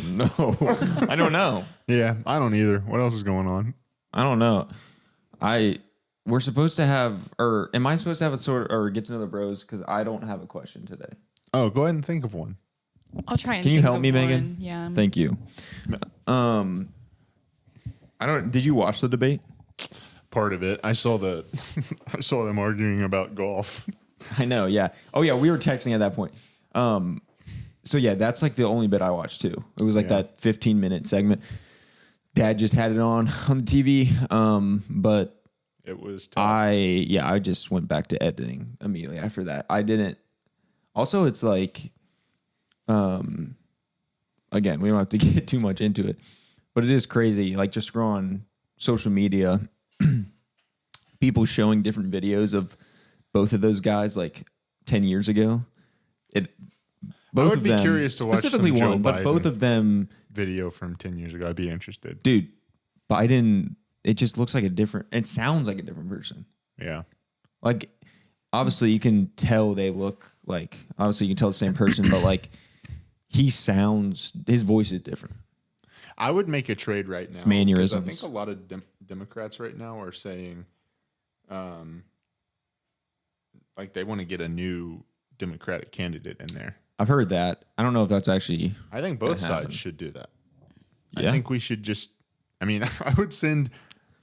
don't know. I don't know. Yeah, I don't either. What else is going on? I don't know. We're supposed to have, or am I supposed to have a sort or get to know the bros? Because I don't have a question today. Oh, go ahead and think of one. I'll try and Can you think help of me, one. Megan? Yeah. Thank you. Did you watch the debate? Part of it. I saw them arguing about golf. I know, yeah. Oh yeah, we were texting at that point. So yeah, that's like the only bit I watched too. It was like that 15-minute segment. Dad just had it on the TV. But it was tough. I just went back to editing immediately after that. I didn't. Also, it's like, again, we don't have to get too much into it, but it is crazy. Like just scroll on social media, people showing different videos of both of those guys like 10 years ago. I would be curious to watch specifically some one, Joe but both of them video from 10 years ago. I'd be interested. Dude, Biden, it just looks like it sounds like a different person. Yeah. Like, obviously you can tell they look like, obviously you can tell the same person, but like his voice is different. I would make a trade right now. It's mannerisms. I think a lot of Democrats right now are saying, like they want to get a new Democratic candidate in there. I've heard that. I don't know if that's actually. I think both sides should do that. Yeah. I think we should I would send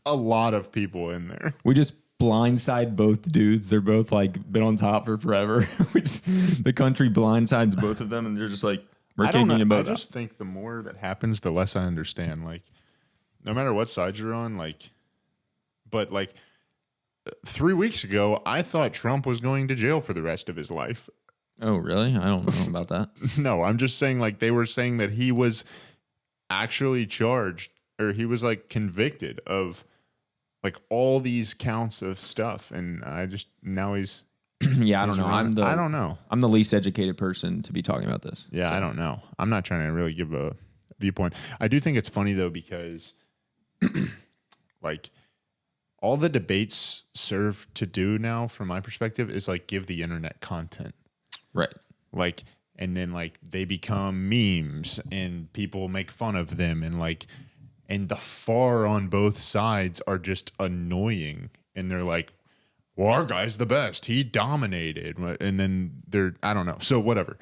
a lot of people in there. We just blindside both dudes. They're both like been on top for forever. The country blindsides both of them, and they're just like, we're kicking you both. I just think the more that happens, the less I understand. Like, no matter what side you're on, but 3 weeks ago, I thought Trump was going to jail for the rest of his life. Oh, really? I don't know about that. No, I'm just saying, like, they were saying that he was actually charged, or he was like convicted of like all these counts of stuff, and now he's yeah, I don't know. I don't know. I'm the least educated person to be talking about this. Yeah, so. I don't know. I'm not trying to really give a viewpoint. I do think it's funny though, because like all the debates serve to do now, from my perspective, is like give the internet content. Right. Like, and then like they become memes and people make fun of them, and the far on both sides are just annoying, and they're like, well, our guy's the best. He dominated. And then I don't know. So whatever.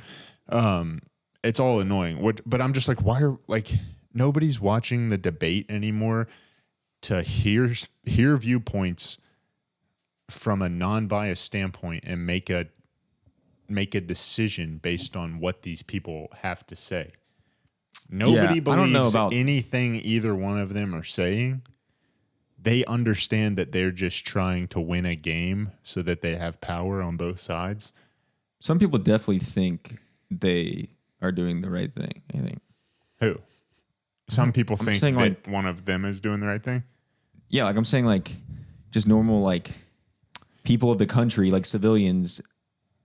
It's all annoying. But I'm just like, why are nobody's watching the debate anymore to hear viewpoints from a non-biased standpoint and make a decision based on what these people have to say. Nobody believes anything either one of them are saying. They understand that they're just trying to win a game so that they have power on both sides. Some people definitely think they are doing the right thing, I think. Who? Some people think that like, one of them is doing the right thing? Yeah, like I'm saying, like, just normal, like, people of the country, like civilians,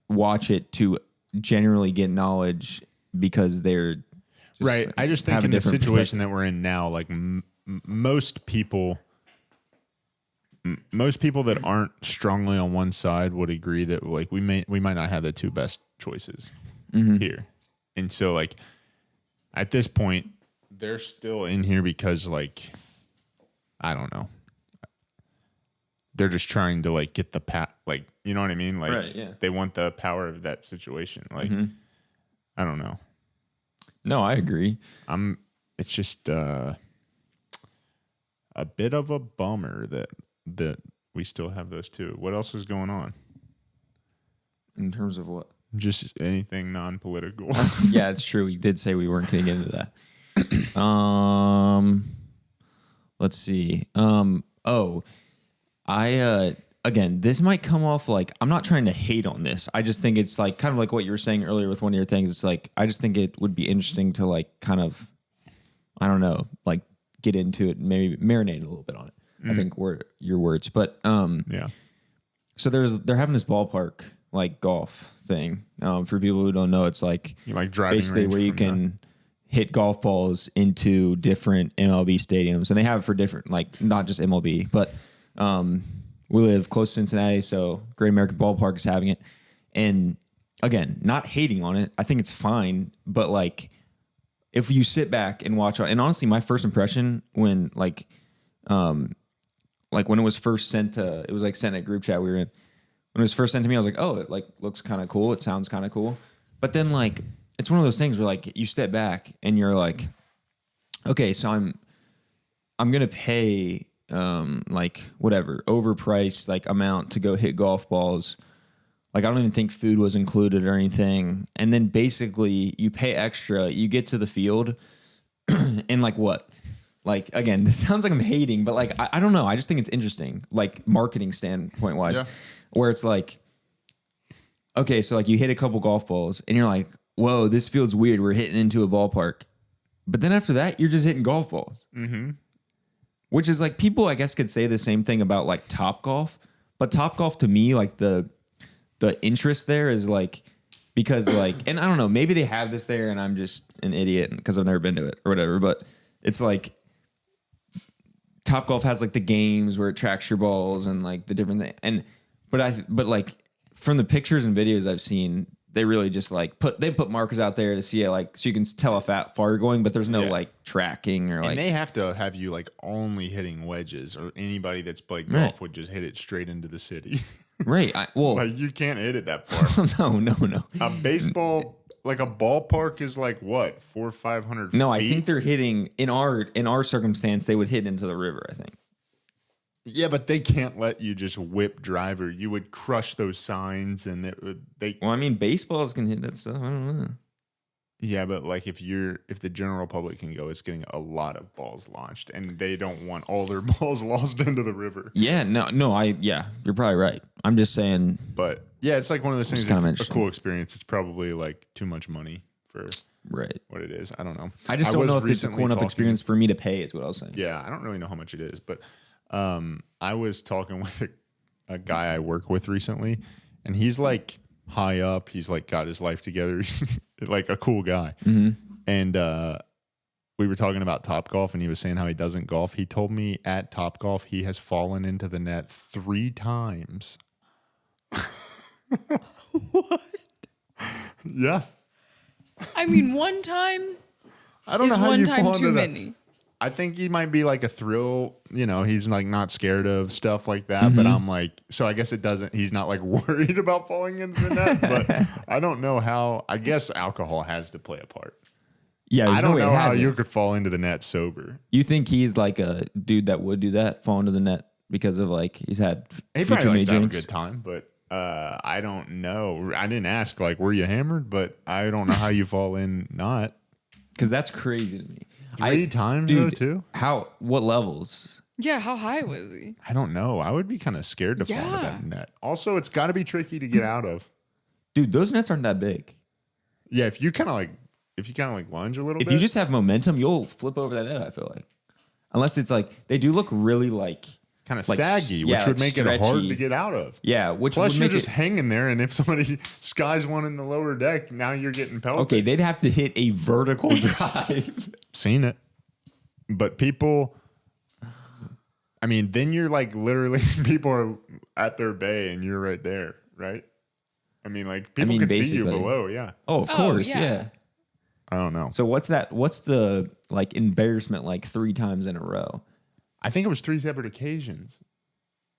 watch it to generally get knowledge because they're just, right. Like, I just think in the situation that we're in now, like most people that aren't strongly on one side would agree that like we might not have the two best choices here. And so like at this point they're still in here because like I don't know. They're just trying to like get the like, you know what I mean? Like right, yeah. They want the power of that situation. Like I don't know. No, I agree. It's just a bit of a bummer that we still have those two. What else is going on? In terms of what? Just anything non-political. Yeah, it's true. We did say we weren't going to get into that. Let's see. Again, this might come off like I'm not trying to hate on this. I just think it's like kind of like what you were saying earlier with one of your things. It's like I just think it would be interesting to like kind of, I don't know, like get into it and maybe marinate a little bit on it. I think were your words, but yeah. So they're having this ballpark like golf thing. For people who don't know, it's like driving basically where you can hit golf balls into different MLB stadiums, and they have it for different, like not just MLB, but we live close to Cincinnati, so Great American Ballpark is having it. And again, not hating on it. I think it's fine, but like if you sit back and watch, and honestly, my first impression when when it was first sent to, it was like sent in a group chat we were in. When it was first sent to me, I was like, oh, it like looks kind of cool. It sounds kind of cool. But then like, it's one of those things where like you step back and you're like, okay, so I'm going to pay like whatever overpriced like amount to go hit golf balls. Like I don't even think food was included or anything. And then basically you pay extra, you get to the field and like what? Like, again, this sounds like I'm hating, but like, I don't know. I just think it's interesting, like marketing standpoint wise, where it's like, okay, so like you hit a couple golf balls and you're like, whoa, this feels weird. We're hitting into a ballpark. But then after that, you're just hitting golf balls. Mm-hmm. Which is like, people, I guess, could say the same thing about like Top Golf. But Top Golf to me, like the interest there is like, because like, and I don't know, maybe they have this there and I'm just an idiot because I've never been to it or whatever. But it's like, Top Golf has like the games where it tracks your balls and like the different things. But like from the pictures and videos I've seen, they really just like put markers out there to see it, like so you can tell how far you're going, but there's no like tracking or like. And they have to have you like only hitting wedges, or anybody that's played golf would just hit it straight into the city. Right. Well, like you can't hit it that far. No. A baseball. Like a ballpark is like what, 400 or 500 feet? No, I think they're hitting in our circumstance. They would hit into the river, I think. Yeah, but they can't let you just whip driver. You would crush those signs, and Well, I mean, baseballs can hit that stuff. I don't know. Yeah, but like if the general public can go, it's getting a lot of balls launched, and they don't want all their balls lost into the river. Yeah, you're probably right. I'm just saying, but yeah, it's like one of those things. Kind of a cool experience. It's probably like too much money for what it is. I don't know. I just don't know if it's a cool enough experience for me to pay. Is what I was saying. Yeah, I don't really know how much it is, but I was talking with a guy I work with recently, and he's like high up. He's like got his life together. He's like a cool guy. Mm-hmm. And we were talking about Top Golf, and he was saying how he doesn't golf. He told me at Top Golf he has fallen into the net 3 times. What? Yeah. I mean, one time. I don't know how one you time fall too into that. many. I think he might be like a thrill, he's like not scared of stuff like that. But I'm like, so I guess he's not like worried about falling into the net. But I don't know how. I guess alcohol has to play a part. Yeah, I don't know how you could fall into the net sober. You think he's like a dude that would do that, fall into the net because of like he's had he too probably many likes to have a drinks? good time, but I don't know. I didn't ask like, were you hammered? But I don't know how you fall in not. Because that's crazy to me. 3 times dude, though too. What levels? Yeah, how high was he? I don't know. I would be kind of scared to fall into that net. Also, it's got to be tricky to get out of. Dude, those nets aren't that big. Yeah, if you kind of like lunge a little bit. If you just have momentum, you'll flip over that net, I feel like. Unless it's like they do look really like kind of like, saggy, yeah, which would make stretchy. it hard to get out of. Yeah, which plus would you're make just it, hanging there, and if somebody skies one in the lower deck, now you're getting pelted. okay, they'd have to hit a vertical drive. Seen it, but people. I mean, then you're like literally people are at their bay, and you're right there, right? I mean, like people can see you below, yeah. Oh, of course, yeah. I don't know. So what's that? What's the like embarrassment like 3 times in a row? I think it was 3 separate occasions.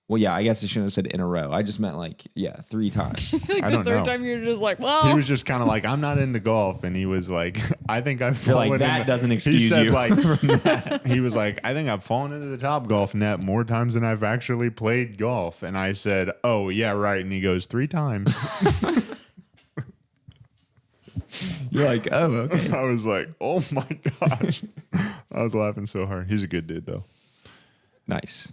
Well, yeah, I guess I shouldn't have said in a row. I just meant like, 3 times. Like the third time you're just like, well. He was just kind of like, I'm not into golf. And he was like, I think I've fallen like, that doesn't excuse he said, you. Like, he was like, I think I've fallen into the Top Golf net more times than I've actually played golf. And I said, oh, yeah, right. And he goes, 3 times. You're like, oh, okay. I was like, oh my gosh. I was laughing so hard. He's a good dude, though. Nice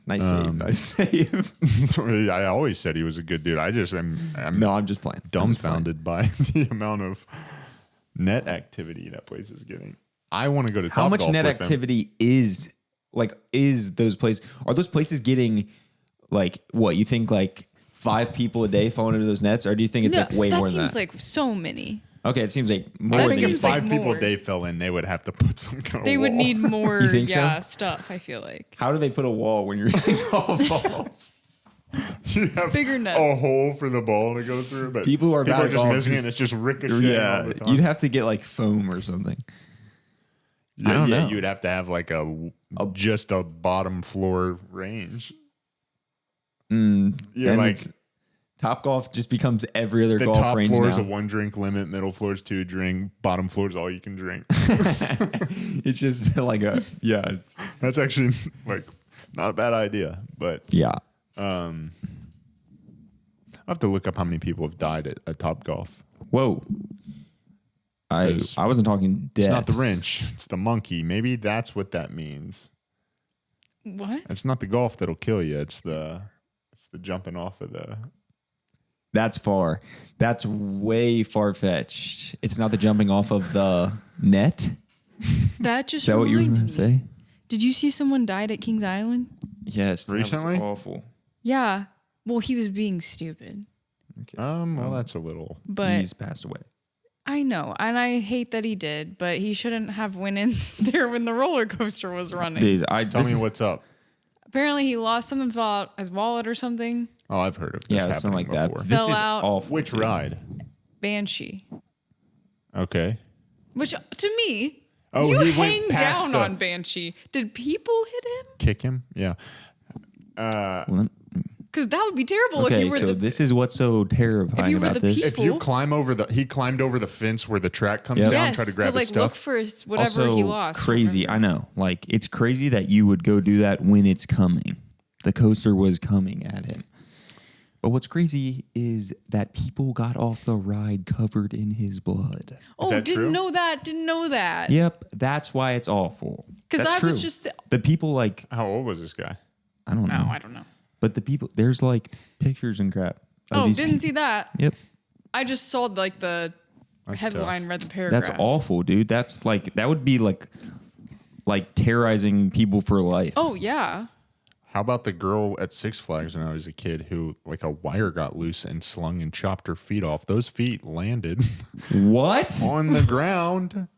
save. I always said he was a good dude. I just am. No, I'm just playing. Dumbfounded by the amount of net activity that place is getting. I want to go to Top How much Golf net with activity is those places? Are those places getting like what you think like 5 people a day falling into those nets, or do you think it's like way more than that? That seems like so many. Okay, it seems like more. I than think if seems 5 like people more. a day fell in, they would have to put some kind of They would wall. need more You think so? stuff, I feel like. How do they put a wall when you're hitting golf balls? You have Bigger nets. a hole for the ball to go through, but People are bad at just golf missing it, just- and it's just ricocheting all the time. You'd have to get like foam or something. don't know. You would have to have like just a bottom floor range. And Yeah, like Top Golf just becomes every other the golf top range floor is now. a 1 drink limit, middle floor is 2 drink, bottom floor is all you can drink. It's just like That's actually like not a bad idea, but yeah. I have to look up how many people have died at Top Golf. Whoa. I wasn't talking deaths. It's not the wrench, it's the monkey. Maybe that's what that means. What? It's not the golf that'll kill you. It's the jumping off of the. That's far. That's way far fetched. It's not the jumping off of the net. That just Is that what you were going to reminded me. say? Did you see someone died at Kings Island? Yes. Recently? That was awful. Yeah. Well, he was being stupid. Well, that's a little. But He's passed away. I know, and I hate that he did, but he shouldn't have went in there when the roller coaster was running. Dude, Tell me what's up. Apparently, he lost something, fell out his wallet or something. Oh, I've heard of this something happening like that. before. This Fell is out. awful. Which ride? Banshee. Okay. Which, to me, Oh, you he hang went past down the- on Banshee. Did people hit him? Kick him? Yeah. Because that would be terrible if Okay, you were so the... this is what's so terrifying you were about the this. If you climb over he climbed over the fence where the track comes Yep. down, Yes, try to grab like his stuff. look for whatever Also, he lost. crazy. remember? I know. Like, it's crazy that you would go do that when it's coming. The coaster was coming at him. But what's crazy is that people got off the ride covered in his blood. Oh, that didn't true? know that. Didn't know that. Yep, that's why it's awful. 'Cause That's that was true. just the people like How old was this guy? I don't know. No, I don't know. But the people there's like pictures and crap. Of Oh, these didn't see that. Yep. I just saw like the That's headline, tough. read the paragraph. That's awful, dude. That's like that would be like terrorizing people for life. Oh yeah. How about the girl at Six Flags when I was a kid who like a wire got loose and slung and chopped her feet off? Those feet landed What? on the ground.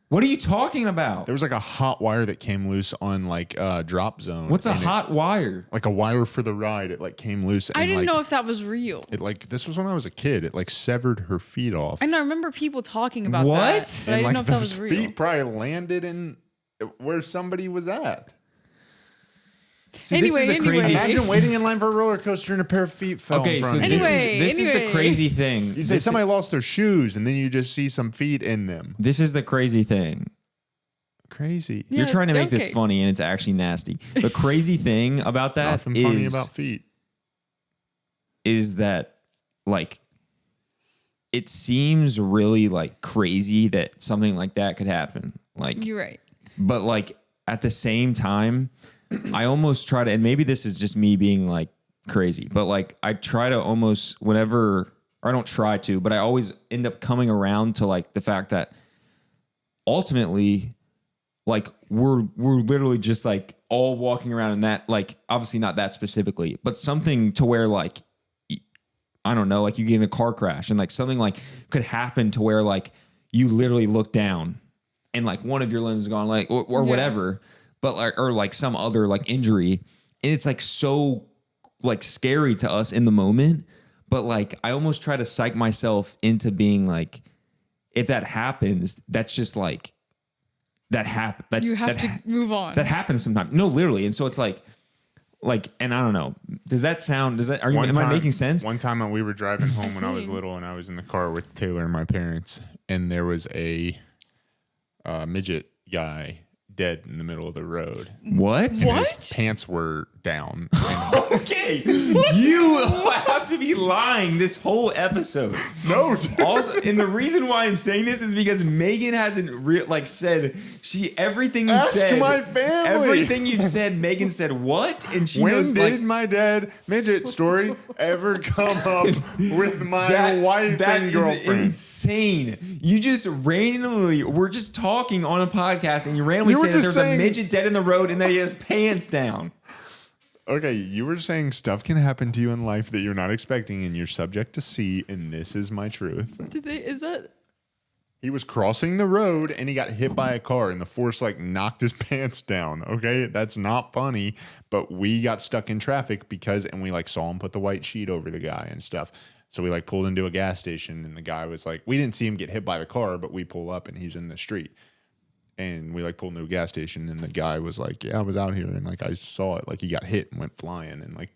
What are you talking about? There was like a hot wire that came loose on like drop zone. What's a and hot wire? like a wire for the ride. It like came loose. And I didn't like, know if that was real. it like this was when I was a kid. It like severed her feet off. And I remember people talking about What? that, but I And, didn't like, know if that those was real. feet probably landed in where somebody was at. See, this is Anyway, the crazy. Imagine waiting in line for a roller coaster and a pair of feet fell Okay, in so front of this you. Anyway, is the anyway. crazy thing. You'd say somebody lost their shoes and then you just see some feet in them. This is the crazy thing. Crazy. Yeah, You're trying to make this okay. funny and it's actually nasty. The crazy thing about that Nothing funny is about feet. that like it seems really like crazy that something like that could happen. Like You're right. but like at the same time, I almost try to, and maybe this is just me being like crazy, but like I try to almost whenever, or I don't try to, but I always end up coming around to like the fact that ultimately, like we're literally just like all walking around in that, like obviously not that specifically, but something to where like, I don't know, like you get in a car crash and like something like could happen to where like you literally look down and like one of your limbs is gone, like or Yeah. whatever, but like or like some other like injury, and it's like so like scary to us in the moment. But like I almost try to psych myself into being like, if that happens, that's just like that happen. That's You have that to move on. That happens sometimes. No, literally, and so it's like, and I don't know. Does that sound? Does that? Am I making sense? One time we were driving home when I was little, and I was in the car with Taylor and my parents, and there was a midget guy dead in the middle of the road. What? His What? pants were down. Okay, you have to be lying this whole episode. No, Also, and the reason why I'm saying this is because Megan hasn't said everything you've Ask said. my family. Everything you've said, Megan said what, and she when knows did like my dad midget story ever come up with my wife that and is girlfriend? insane. You just randomly, we're just talking on a podcast, and you randomly You were say that just there's a saying- midget dead in the road and that he has pants down. Okay, you were saying stuff can happen to you in life that you're not expecting, and you're subject to see, and this is my truth. Is that? He was crossing the road and he got hit by a car, and the force like knocked his pants down. Okay, that's not funny, but we got stuck in traffic and we like saw him put the white sheet over the guy and stuff. So we like pulled into a gas station, and the guy was like, we didn't see him get hit by the car, but we pull up and he's in the street. and we like pulled into a gas station, and the guy was like, "Yeah, I was out here, and like I saw it. Like he got hit and went flying, and like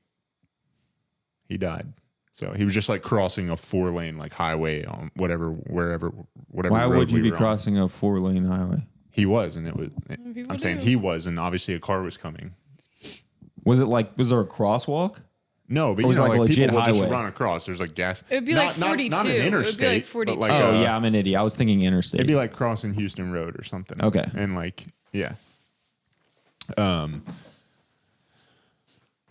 he died." So he was just like crossing a 4-lane like highway on whatever whatever. Why road would you we be were on. crossing a 4-lane highway? He was, and it was. People I'm saying do. he was, and obviously a car was coming. Was there a crosswalk? No, but Or was you know, it like a like legit people will just highway? run across. There's like gas. It would be like 42. Not an It would be like interstate. 42. But like Oh, yeah, I'm an idiot. I was thinking interstate. It'd be like crossing Houston Road or something. Okay. And like, yeah.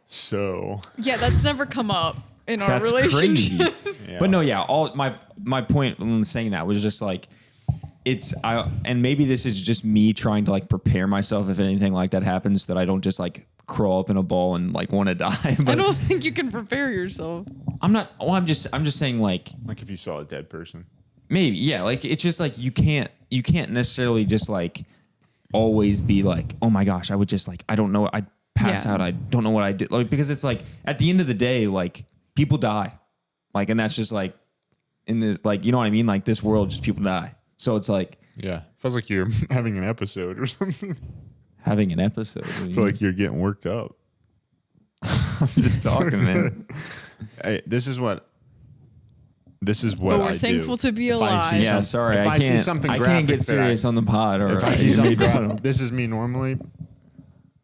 So Yeah, that's never come up in our That's relationship. crazy. yeah. But no, yeah. All my point in saying that was just like and maybe this is just me trying to like prepare myself if anything like that happens, that I don't just like crawl up in a ball and like want to die. But I don't think you can prepare yourself. I'm not. Oh, I'm just saying like like if you saw a dead person. maybe yeah. Like it's just like you can't necessarily just like always be like, oh my gosh, I would just like I don't know, I'd pass Yeah. out, I don't know what I did, like because it's like at the end of the day, like people die, like and that's just like in this like you know what I mean, like this world just people die. So it's like Yeah. Feels like you're having an episode or something. having an episode. I feel like you're getting worked up. I'm just talking, man. Hey, this is what But we're I thanful do. to be If I alive. see Yeah, some- sorry, if I see can't. something I can't get graphic that I- serious on the pod. Or If I see something made fun of. graphic, this is me normally.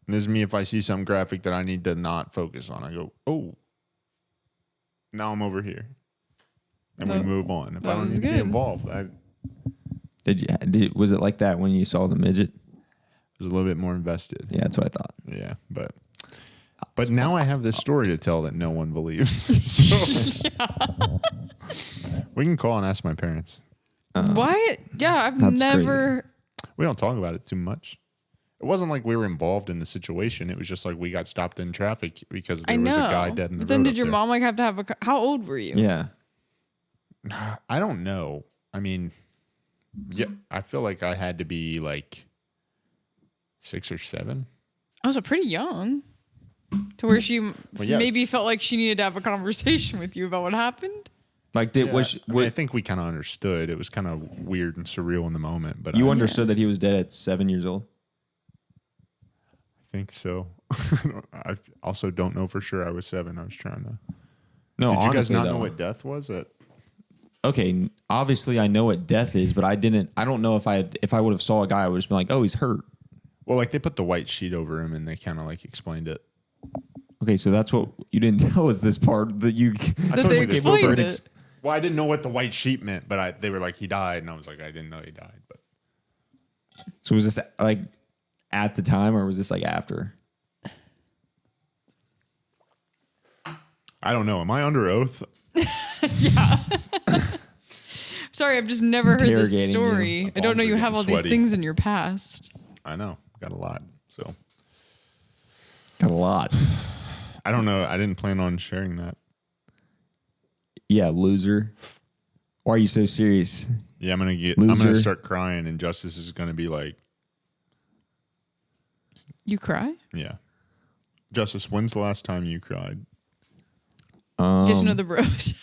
This is me if I see something graphic that I need to not focus on. I go, oh, now I'm over here. And we That- move on. If that I don't was need to be good. involved, Was it like that when you saw the midget? was a little bit more invested. Yeah, that's what I thought. Yeah, but now I have this story to tell that no one believes. So, we can call and ask my parents. Why? Yeah, I've That's never. We don't talk about it too much. It wasn't like we were involved in the situation. It was just like we got stopped in traffic because I there know. was a guy dead in the But then road did up your there. mom like have to have a? How old were you? Yeah. I don't know. I mean, yeah, I feel like I had to be like 6 or 7. I was pretty young. To where she yeah. maybe felt like she needed to have a conversation with you about what happened. Like Yeah, I mean, I think we kind of understood. It was kind of weird and surreal in the moment, but you I understood that he was dead at 7 years old? think so. I also don't know for sure. I was 7. I was trying to. No, Did you guys honestly, not though. know what death was? Okay, obviously I know what death is, but I don't know if I would have saw a guy, I would have been like, oh, he's hurt. Well, like they put the white sheet over him and they kind of like explained it. Okay, so that's what you didn't tell us this part that you. That told they you this explained before. it. Well, I didn't know what the white sheet meant, but they were like, he died. And I was like, I didn't know he died. But So was this like at the time, or was this like after? I don't know. Am I under oath? Sorry, I've just never heard this Interrogating you. story. My I don't know palms you are have all getting these sweaty. things in your past. I know. Got a lot. So Got a lot. I don't know. I didn't plan on sharing that. Yeah, loser. Why are you so serious? Yeah, I'm gonna Loser. start crying, and Justice is gonna be like, You cry? yeah. Justice, when's the last time you cried? Get to know the bros.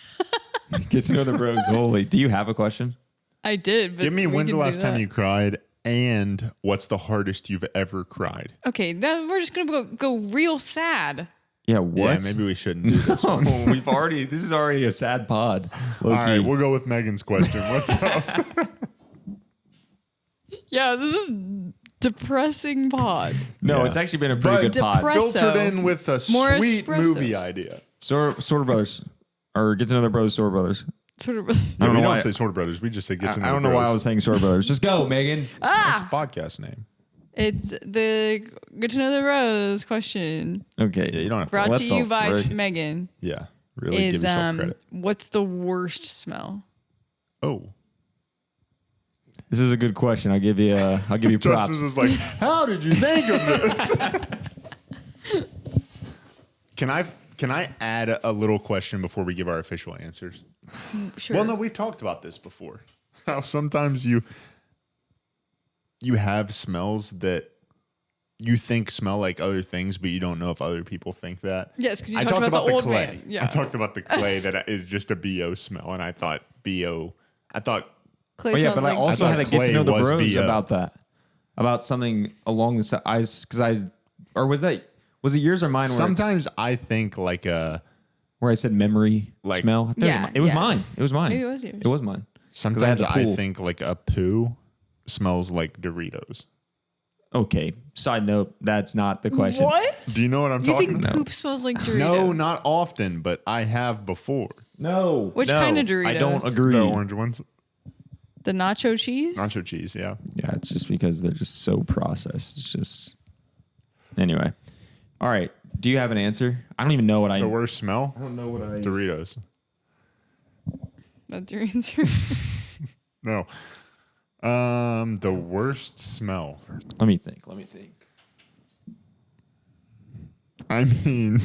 Get to know the bros. Holy, do you have a question? I did. But Give me we when's the can do last time that. you cried, and what's the hardest you've ever cried? Okay, now we're just gonna go real sad. Yeah, what? Yeah, maybe we shouldn't do this Oh, one. this is already a sad pod. All Low-key. right, we'll go with Megan's question. What's up? Yeah, this is depressing pod. No, Yeah. it's actually been a pretty But good pod. Depress- Filtered Espresso. in with a More sweet espresso. movie idea. Sorta Brothers. Or Get to Know the Bros, Sorta Brothers. Sort of. Yeah, don't we know don't why- say Sorta Brothers. We just say Get to Know I don't the know why I Bros. was saying Sorta Brothers. Just go, Megan. That's the podcast name. It's the Get to Know the Rose question. Okay. Yeah, you don't have to. Brought What to you the by frick? Megan. Yeah, really give Is yourself credit. what's the worst smell? Oh. Um, This is a good question. I'll give you props. Justice is like, how did you think of this? Can I add a little question before we give our official answers? Sure. Well, no, we've talked about this before. How sometimes you have smells that you think smell like other things, but you don't know if other people think that. Yes, because you I talked talked about the old clay. man. Yeah. I talked about the clay that is just a BO smell, and I thought Clay Oh, yeah, smelled but like I also I had to thought get to know the clay was bros BO. about that. about something along the side. Or was it yours or mine? Sometimes I think like a. Where I said memory Like- smell. I think it was mine. It was mine. Maybe it was yours. It was mine. Sometimes the I pool. think like a poo smells like Doritos. Okay. Side note, that's not the question. What? Do you know what I'm You talking think about? poop smells like Doritos? No, not often, but I have before. No. Which no, kind of Doritos? I don't agree. The orange ones. The nacho cheese? Nacho cheese, yeah. Yeah, it's just because they're just so processed. It's just. Anyway. All right. Do you have an answer? I don't even know what The worst smell? I don't know what I. Doritos. That's your answer. No. The worst smell. Let me think. I mean,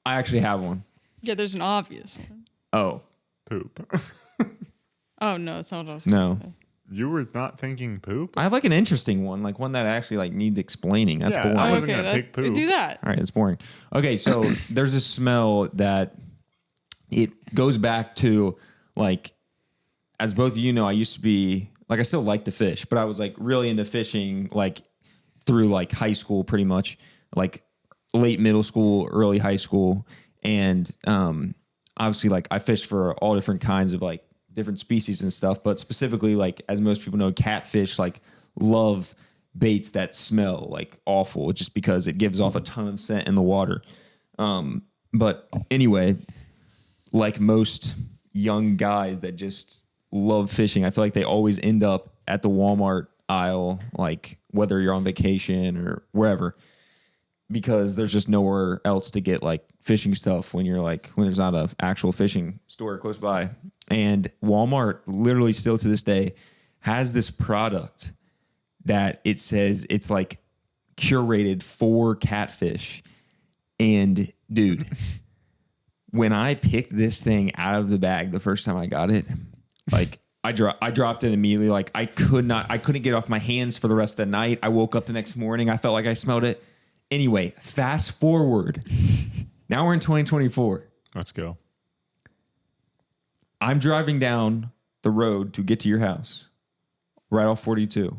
I actually have one. Yeah, there's an obvious one. Oh. poop. Oh, no, it's not what I was No. gonna say. You were not thinking poop? I have like an interesting one, like one that actually like needs explaining. That's Yeah, boring. I All wasn't gonna pick poop. Do that. right, it's boring. Okay, so there's a smell that it goes back to like, as both of you know, I used to be like, I still like to fish, but I was like really into fishing like through like high school, pretty much like late middle school, early high school. And obviously like I fished for all different kinds of like different species and stuff, but specifically like, as most people know, catfish like love baits that smell like awful just because it gives off a ton of scent in the water. But anyway, like most young guys that just love fishing, I feel like they always end up at the Walmart aisle, like whether you're on vacation or wherever, because there's just nowhere else to get like fishing stuff when there's not an actual fishing store close by. And Walmart literally still to this day has this product that it says it's like curated for catfish. And dude, when I picked this thing out of the bag the first time I got it, like I dropped it immediately. Like I couldn't get it off my hands for the rest of the night. I woke up the next morning. I felt like I smelled it. Anyway, fast forward. Now we're in 2024. Let's go. I'm driving down the road to get to your house, right off 42.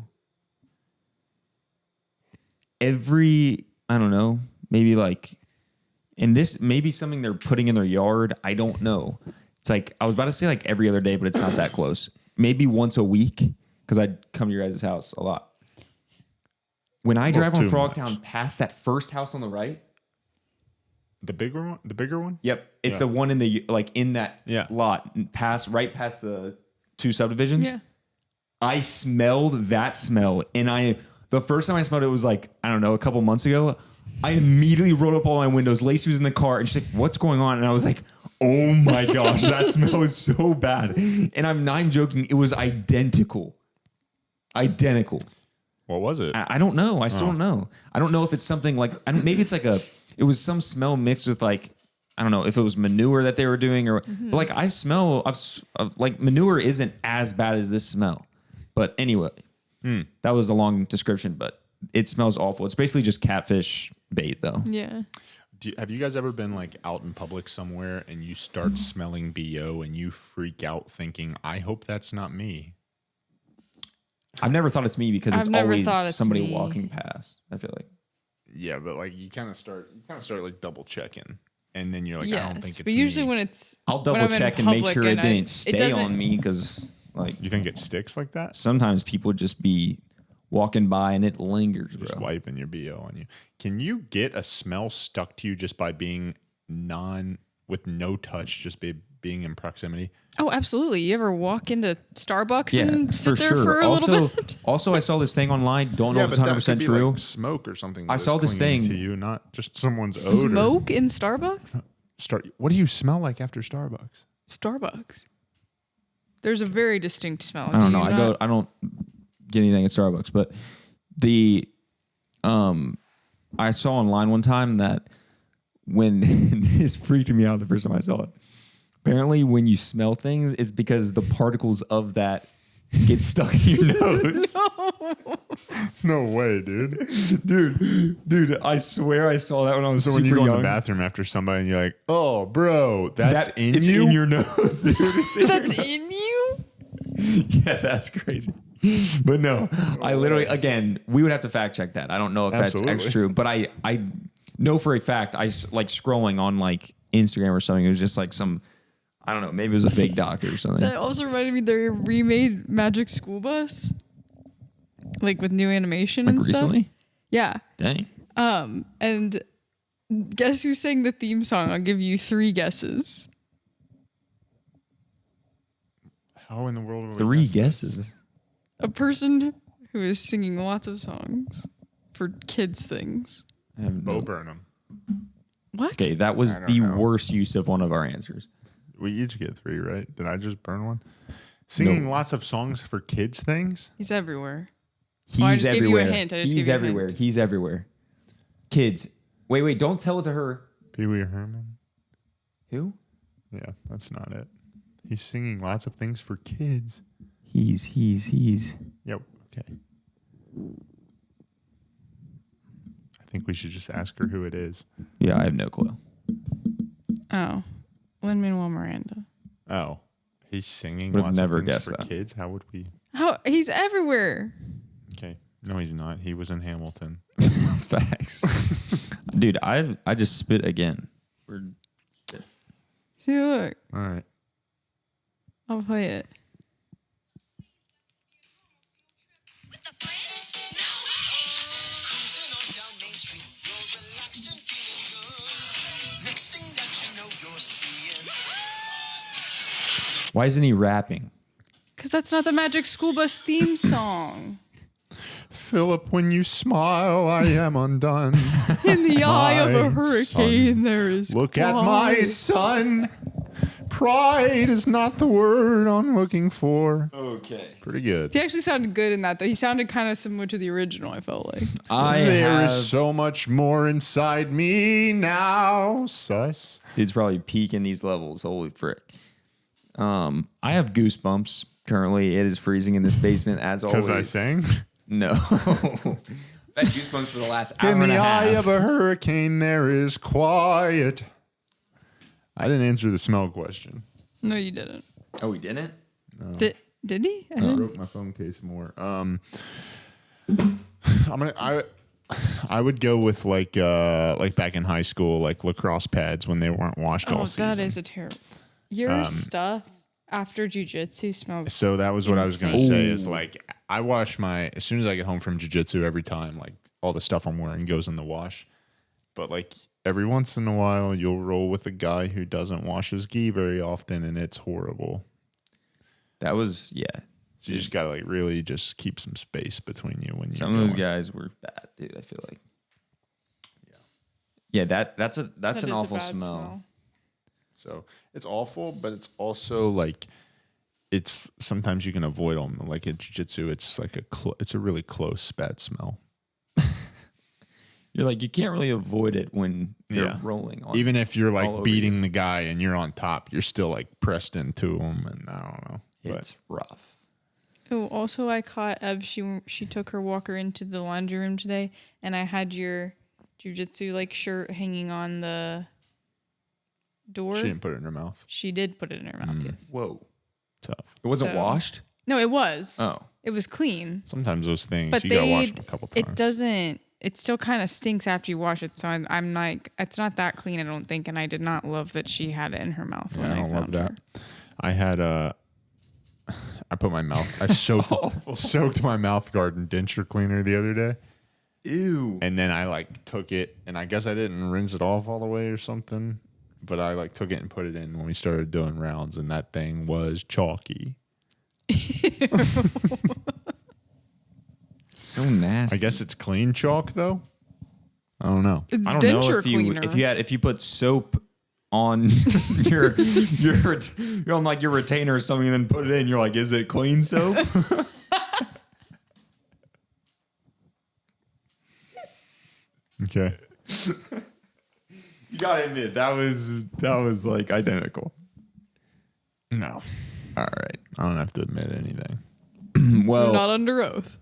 I don't know, maybe like, and this may be something they're putting in their yard. I don't know. It's like, I was about to say like every other day, but it's not that close. Maybe once a week, because I'd come to your guys' house a lot. When I drive on Frogtown past that first house on the right. The bigger one? Yep. It's the one in the, like in that lot, right past the two subdivisions. Yeah. I smelled that smell. And the first time I smelled it was like, I don't know, a couple months ago. I immediately rolled up all my windows. Lacey was in the car and she's like, what's going on? And I was like, oh my gosh, that smell is so bad. And I'm not even joking. It was identical. Identical. What was it? I don't know. I still don't know. I don't know if it's something like, maybe it's like it was some smell mixed with like, I don't know if it was manure that they were doing or, but like I smell of like manure isn't as bad as this smell. But anyway, that was a long description, but it smells awful. It's basically just catfish bait though. Yeah. Have you guys ever been like out in public somewhere and you start smelling BO and you freak out thinking, I hope that's not me? I've never thought it's me because I've it's never always thought it's somebody me. walking past. I feel like. Yeah, but like you kind of start like double checking, and then you're like, I don't think it's but usually me. when it's I'll when double I'm in check and make public sure it and didn't stay doesn't- on me because like You think it sticks like that? sometimes people just be walking by and it lingers, Just bro. wiping your BO on you. Can you get a smell stuck to you just by being with no touch, just being in proximity? Oh, absolutely. You ever walk into Starbucks Yeah, and sit for there sure. for a little bit? Also, I saw this thing online. Don't know if it's 100% true. Like smoke or something. I that's saw this clinging thing- to you, not just someone's odor. Smoke in Starbucks? What do you smell like after Starbucks? Starbucks. There's a very distinct smell. I don't Do know. you I don't get anything at Starbucks, but I saw online one time that when this freaked me out the first time I saw it. Apparently, when you smell things, it's because the particles of that get stuck in your nose. No way, dude. Dude, I swear I saw that when I was So super when you go young. in the bathroom after somebody and you're like, oh, bro, that's in it's you? in your nose, dude. It's in That's your in you? Yeah, that's crazy. But no, I literally, again, we would have to fact check that. I don't know if Absolutely. that's true, but I know for a fact, like scrolling on like Instagram or something, it was just like some, I don't know, maybe it was a fake doctor or something. That also reminded me they remade Magic School Bus, like with new animation Like and recently? stuff. Yeah. Dang. And guess who sang the theme song? I'll give you 3 guesses. How in the world? Are we 3 guessing this? guesses. A person who is singing lots of songs for kids things. I have Bo no. Burnham. What? Okay, that was I don't the know. worst use of one of our answers. We each get 3, right? Did I just burn one? Singing lots of songs for kids things? He's everywhere. He's I just gave you a everywhere. hint. I just He's gave you a everywhere. hint. He's everywhere. Kids. Wait, don't tell it to her. Pee Wee Herman? Who? Yeah, that's not it. He's singing lots of things for kids. He's. Yep. Okay. I think we should just ask her who it is. Yeah, I have no clue. Oh. Lin-Manuel Miranda. Oh, he's singing Would've lots never of things guessed for that. kids. How would we? How he's everywhere. Okay. No, he's not. He was in Hamilton. Facts. Dude, I just spit again. See, look. All right. I'll play it. Why isn't he rapping? Because that's not the Magic School Bus theme song. Philip, when you smile, I am undone. In the eye of a My hurricane, son. there is Look at my quiet. son. Pride is not the word I'm looking for. Okay. Pretty good. He actually sounded good in that, though. He sounded kind of similar to the original, I felt like. There is so much more inside me now. Sus. Dude's probably peaking these levels. Holy frick. I have goosebumps currently. It is freezing in this basement as always. Because I sang. No. I've had goosebumps for the last hour In and the a eye half. of a hurricane, there is quiet. I didn't answer the smell question. No, you didn't. Oh, we didn't? Did he? I I didn't. broke my phone case more. I would go with like back in high school, like lacrosse pads when they weren't washed all Oh, season. that is a terrible. Your stuff after jujitsu smells. So that was what I was going to insane. say is like I wash as soon as I get home from jiu-jitsu every time, like all the stuff I'm wearing goes in the wash. But like every once in a while you'll roll with a guy who doesn't wash his gi very often and it's horrible. That was, yeah. So you just got to like really just keep some space between you when you Some of those guys were bad, dude, I feel like. Yeah, that's an That is a awful bad smell. So it's awful, but it's also like it's sometimes you can avoid them. Like in jiu-jitsu, it's like it's a really close bad smell. You're like, you can't really avoid it when you're Yeah. rolling on. Even if you're all like over beating the guy and you're on top, you're still like pressed into him, and I don't know. it's rough. Oh, also I caught Ev. She took her walker into the laundry room today, and I had your jujitsu like shirt hanging on the door. She didn't put it in her mouth. She did put it in her mouth. Yes. Whoa. Tough. It wasn't So- washed? No, it was. Oh. It was clean. Sometimes those things But you gotta wash them a couple times. it doesn't. It still kind of stinks after you wash it. So I'm like, it's not that clean, I don't think. And I did not love that she had it in her mouth when I I don't love found that. her. I had I put my mouth. I soaked my mouth guard in denture cleaner the other day. Ew. And then I like took it, and I guess I didn't rinse it off all the way or something. But I like took it and put it in when we started doing rounds, and that thing was chalky. So nasty. I guess it's clean chalk though. I don't know. It's I don't know denture if you cleaner. if you put soap on your you're on like your retainer or something and then put it in, you're like, is it clean soap? Okay. You gotta admit that was like identical. No. All right. I don't have to admit anything. Well, Not under oath.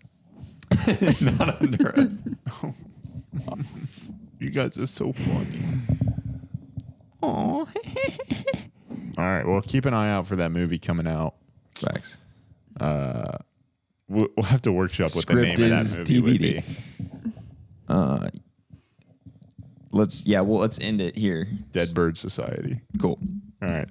not under it. You guys are so funny. Aw. All right. Well, keep an eye out for that movie coming out. Facts. We'll have to workshop what the Script name of is that movie would be. Let's end it here. Dead Bird Society. Cool. All right.